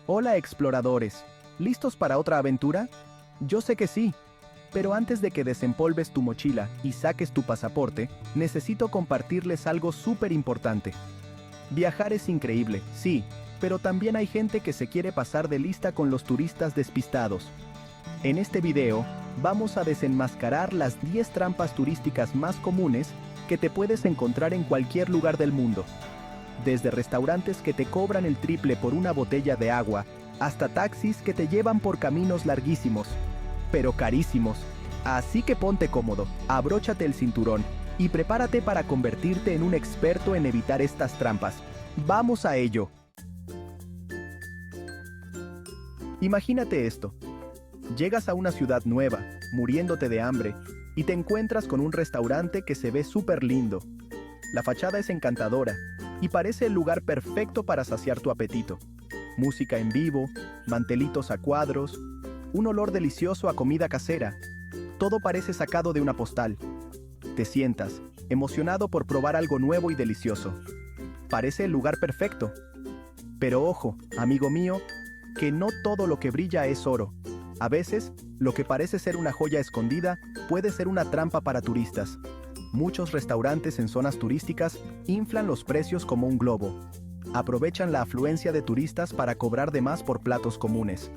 Hola exploradores, ¿listos para otra aventura? Yo sé que sí, pero antes de que desempolves tu mochila y saques tu pasaporte, necesito compartirles algo súper importante. Viajar es increíble, sí, pero también hay gente que se quiere pasar de lista con los turistas despistados. En este video, vamos a desenmascarar las 10 trampas turísticas más comunes que te puedes encontrar en cualquier lugar del mundo. Desde restaurantes que te cobran el triple por una botella de agua, hasta taxis que te llevan por caminos larguísimos, pero carísimos. Así que ponte cómodo, abróchate el cinturón y prepárate para convertirte en un experto en evitar estas trampas. ¡Vamos a ello! Imagínate esto. Llegas a una ciudad nueva, muriéndote de hambre, y te encuentras con un restaurante que se ve súper lindo. La fachada es encantadora, y parece el lugar perfecto para saciar tu apetito. Música en vivo, mantelitos a cuadros, un olor delicioso a comida casera. Todo parece sacado de una postal. Te sientas, emocionado por probar algo nuevo y delicioso. Parece el lugar perfecto. Pero ojo, amigo mío, que no todo lo que brilla es oro. A veces, lo que parece ser una joya escondida puede ser una trampa para turistas. Muchos restaurantes en zonas turísticas inflan los precios como un globo. Aprovechan la afluencia de turistas para cobrar de más por platos comunes.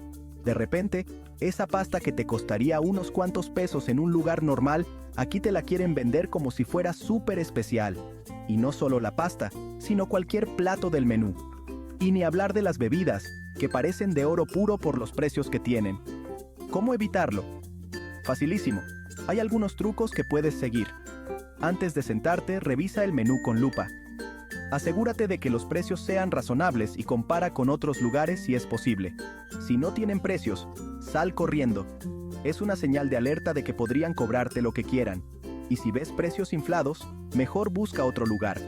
De repente, esa pasta que te costaría unos cuantos pesos en un lugar normal, aquí te la quieren vender como si fuera súper especial. Y no solo la pasta, sino cualquier plato del menú. Y ni hablar de las bebidas, que parecen de oro puro por los precios que tienen. ¿Cómo evitarlo? Facilísimo. Hay algunos trucos que puedes seguir. Antes de sentarte, revisa el menú con lupa. Asegúrate de que los precios sean razonables y compara con otros lugares si es posible. Si no tienen precios, sal corriendo. Es una señal de alerta de que podrían cobrarte lo que quieran. Y si ves precios inflados, mejor busca otro lugar.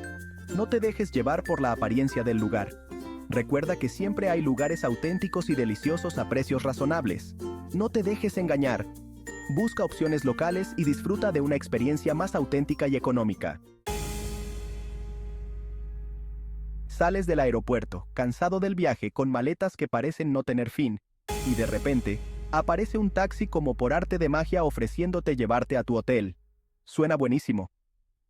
No te dejes llevar por la apariencia del lugar. Recuerda que siempre hay lugares auténticos y deliciosos a precios razonables. No te dejes engañar. Busca opciones locales y disfruta de una experiencia más auténtica y económica. Sales del aeropuerto, cansado del viaje, con maletas que parecen no tener fin, y de repente, aparece un taxi como por arte de magia ofreciéndote llevarte a tu hotel. Suena buenísimo.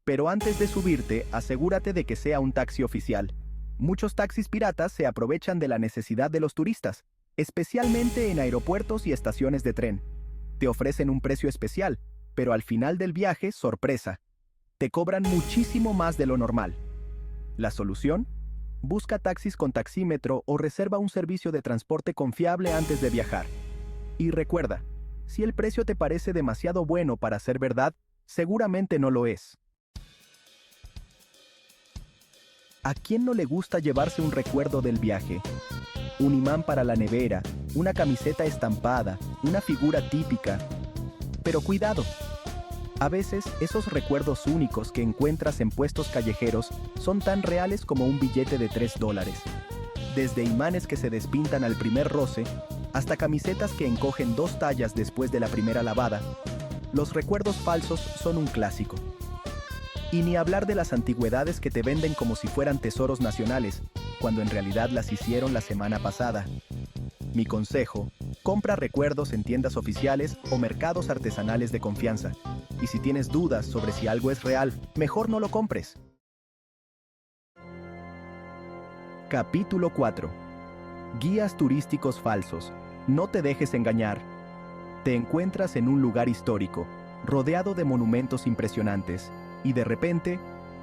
Pero antes de subirte, asegúrate de que sea un taxi oficial. Muchos taxis piratas se aprovechan de la necesidad de los turistas, especialmente en aeropuertos y estaciones de tren. Te ofrecen un precio especial, pero al final del viaje, sorpresa. Te cobran muchísimo más de lo normal. ¿La solución? Busca taxis con taxímetro o reserva un servicio de transporte confiable antes de viajar. Y recuerda, si el precio te parece demasiado bueno para ser verdad, seguramente no lo es. ¿A quién no le gusta llevarse un recuerdo del viaje? Un imán para la nevera, una camiseta estampada, una figura típica. Pero cuidado. A veces, esos recuerdos únicos que encuentras en puestos callejeros son tan reales como un billete de $3. Desde imanes que se despintan al primer roce, hasta camisetas que encogen 2 tallas después de la primera lavada, los recuerdos falsos son un clásico. Y ni hablar de las antigüedades que te venden como si fueran tesoros nacionales, cuando en realidad las hicieron la semana pasada. Mi consejo: compra recuerdos en tiendas oficiales o mercados artesanales de confianza. Y si tienes dudas sobre si algo es real, mejor no lo compres. Capítulo 4. Guías turísticos falsos. No te dejes engañar. Te encuentras en un lugar histórico, rodeado de monumentos impresionantes, y de repente,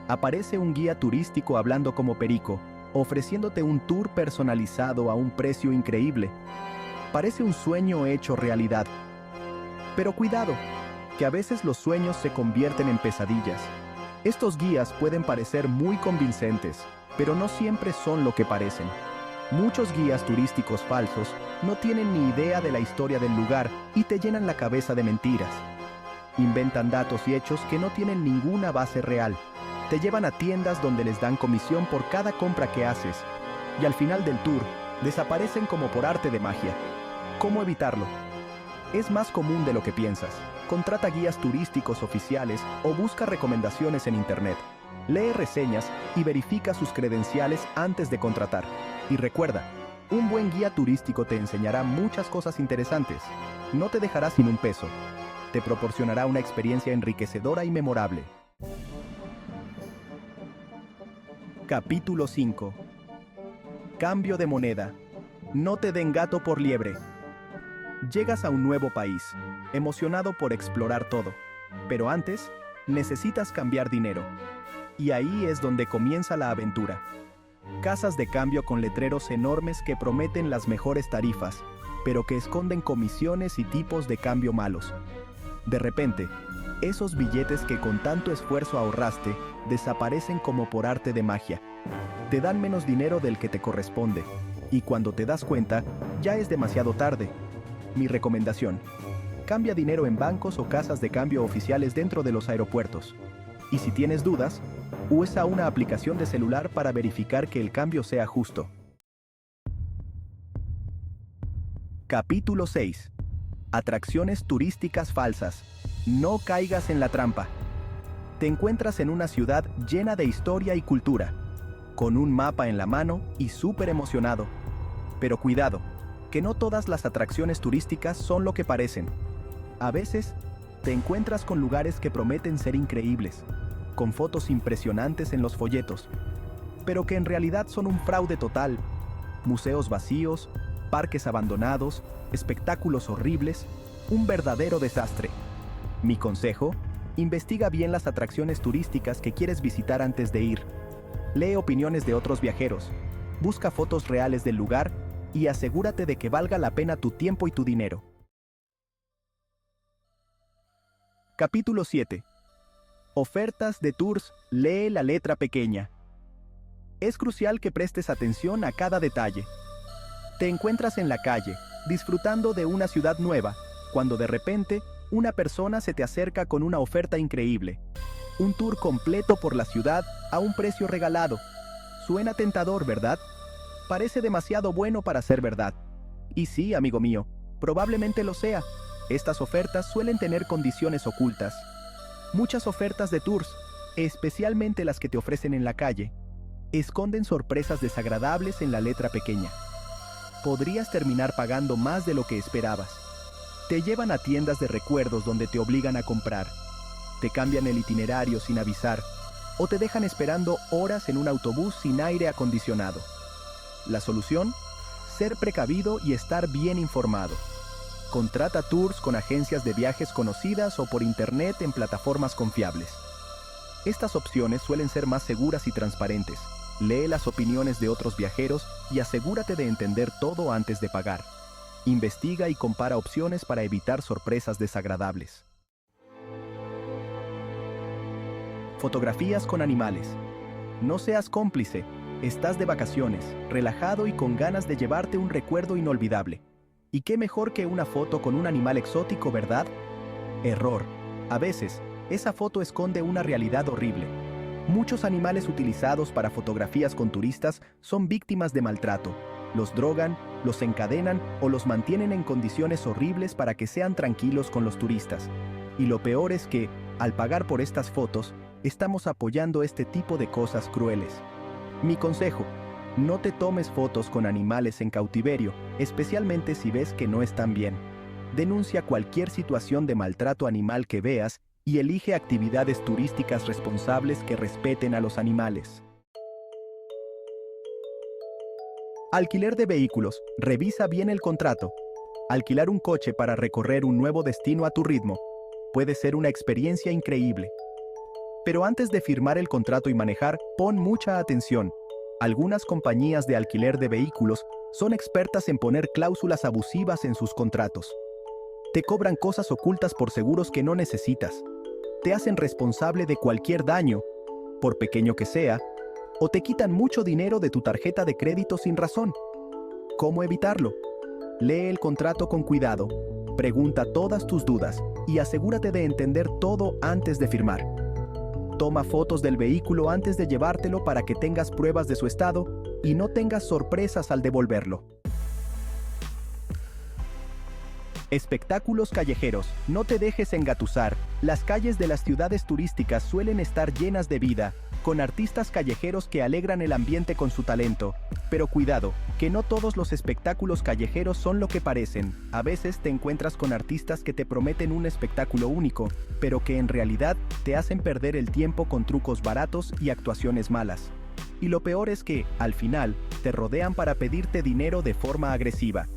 aparece un guía turístico hablando como perico, ofreciéndote un tour personalizado a un precio increíble. Parece un sueño hecho realidad. Pero cuidado, que a veces los sueños se convierten en pesadillas. Estos guías pueden parecer muy convincentes, pero no siempre son lo que parecen. Muchos guías turísticos falsos no tienen ni idea de la historia del lugar y te llenan la cabeza de mentiras. Inventan datos y hechos que no tienen ninguna base real. Te llevan a tiendas donde les dan comisión por cada compra que haces, y al final del tour, desaparecen como por arte de magia. ¿Cómo evitarlo? Es más común de lo que piensas. Contrata guías turísticos oficiales o busca recomendaciones en internet. Lee reseñas y verifica sus credenciales antes de contratar. Y recuerda, Un buen guía turístico te enseñará muchas cosas interesantes. No te dejará sin un peso. Te proporcionará una experiencia enriquecedora y memorable. Capítulo 5. Cambio de moneda. No te den gato por liebre. Llegas a un nuevo país, emocionado por explorar todo. Pero antes, necesitas cambiar dinero. Y ahí es donde comienza la aventura. Casas de cambio con letreros enormes que prometen las mejores tarifas, pero que esconden comisiones y tipos de cambio malos. De repente, esos billetes que con tanto esfuerzo ahorraste desaparecen como por arte de magia. Te dan menos dinero del que te corresponde, y cuando te das cuenta, ya es demasiado tarde. Mi recomendación: cambia dinero en bancos o casas de cambio oficiales dentro de los aeropuertos. Y si tienes dudas, usa una aplicación de celular para verificar que el cambio sea justo. Capítulo 6. Atracciones turísticas falsas. No caigas en la trampa. Te encuentras en una ciudad llena de historia y cultura, con un mapa en la mano y súper emocionado. Pero cuidado, que no todas las atracciones turísticas son lo que parecen. A veces, te encuentras con lugares que prometen ser increíbles, con fotos impresionantes en los folletos, pero que en realidad son un fraude total. Museos vacíos, parques abandonados, espectáculos horribles, un verdadero desastre. Mi consejo: investiga bien las atracciones turísticas que quieres visitar antes de ir. Lee opiniones de otros viajeros, busca fotos reales del lugar y asegúrate de que valga la pena tu tiempo y tu dinero. Capítulo 7. Ofertas de tours. Lee la letra pequeña. Es crucial que prestes atención a cada detalle. Te encuentras en la calle, disfrutando de una ciudad nueva, cuando de repente, una persona se te acerca con una oferta increíble. Un tour completo por la ciudad a un precio regalado. Suena tentador, ¿verdad? Parece demasiado bueno para ser verdad. Y sí, amigo mío, probablemente lo sea. Estas ofertas suelen tener condiciones ocultas. Muchas ofertas de tours, especialmente las que te ofrecen en la calle, esconden sorpresas desagradables en la letra pequeña. Podrías terminar pagando más de lo que esperabas. Te llevan a tiendas de recuerdos donde te obligan a comprar. Te cambian el itinerario sin avisar, o te dejan esperando horas en un autobús sin aire acondicionado. La solución: ser precavido y estar bien informado. Contrata tours con agencias de viajes conocidas o por internet en plataformas confiables. Estas opciones suelen ser más seguras y transparentes. Lee las opiniones de otros viajeros y asegúrate de entender todo antes de pagar. Investiga y compara opciones para evitar sorpresas desagradables. Fotografías con animales. No seas cómplice. Estás de vacaciones, relajado y con ganas de llevarte un recuerdo inolvidable. ¿Y qué mejor que una foto con un animal exótico, verdad? Error. A veces, esa foto esconde una realidad horrible. Muchos animales utilizados para fotografías con turistas son víctimas de maltrato. Los drogan, los encadenan o los mantienen en condiciones horribles para que sean tranquilos con los turistas. Y lo peor es que, al pagar por estas fotos, estamos apoyando este tipo de cosas crueles. Mi consejo: no te tomes fotos con animales en cautiverio, especialmente si ves que no están bien. Denuncia cualquier situación de maltrato animal que veas y elige actividades turísticas responsables que respeten a los animales. Alquiler de vehículos. Revisa bien el contrato. Alquilar un coche para recorrer un nuevo destino a tu ritmo puede ser una experiencia increíble. Pero antes de firmar el contrato y manejar, pon mucha atención. Algunas compañías de alquiler de vehículos son expertas en poner cláusulas abusivas en sus contratos. Te cobran cosas ocultas por seguros que no necesitas. Te hacen responsable de cualquier daño, por pequeño que sea, o te quitan mucho dinero de tu tarjeta de crédito sin razón. ¿Cómo evitarlo? Lee el contrato con cuidado, pregunta todas tus dudas y asegúrate de entender todo antes de firmar. Toma fotos del vehículo antes de llevártelo para que tengas pruebas de su estado y no tengas sorpresas al devolverlo. Espectáculos callejeros. No te dejes engatusar. Las calles de las ciudades turísticas suelen estar llenas de vida, con artistas callejeros que alegran el ambiente con su talento. Pero cuidado, que no todos los espectáculos callejeros son lo que parecen. A veces te encuentras con artistas que te prometen un espectáculo único, pero que en realidad te hacen perder el tiempo con trucos baratos y actuaciones malas. Y lo peor es que, al final, te rodean para pedirte dinero de forma agresiva.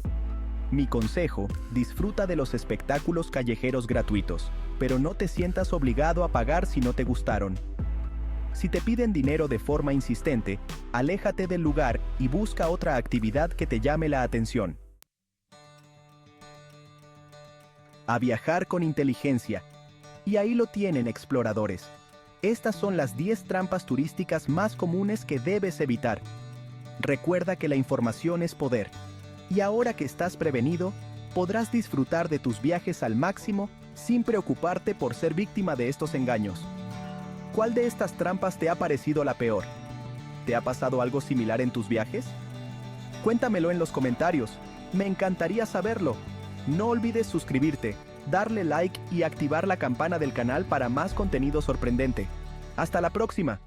Mi consejo, disfruta de los espectáculos callejeros gratuitos, pero no te sientas obligado a pagar si no te gustaron. Si te piden dinero de forma insistente, aléjate del lugar y busca otra actividad que te llame la atención. A viajar con inteligencia. Y ahí lo tienen, exploradores. Estas son las 10 trampas turísticas más comunes que debes evitar. Recuerda que la información es poder. Y ahora que estás prevenido, podrás disfrutar de tus viajes al máximo sin preocuparte por ser víctima de estos engaños. ¿Cuál de estas trampas te ha parecido la peor? ¿Te ha pasado algo similar en tus viajes? Cuéntamelo en los comentarios. Me encantaría saberlo. No olvides suscribirte, darle like y activar la campana del canal para más contenido sorprendente. ¡Hasta la próxima!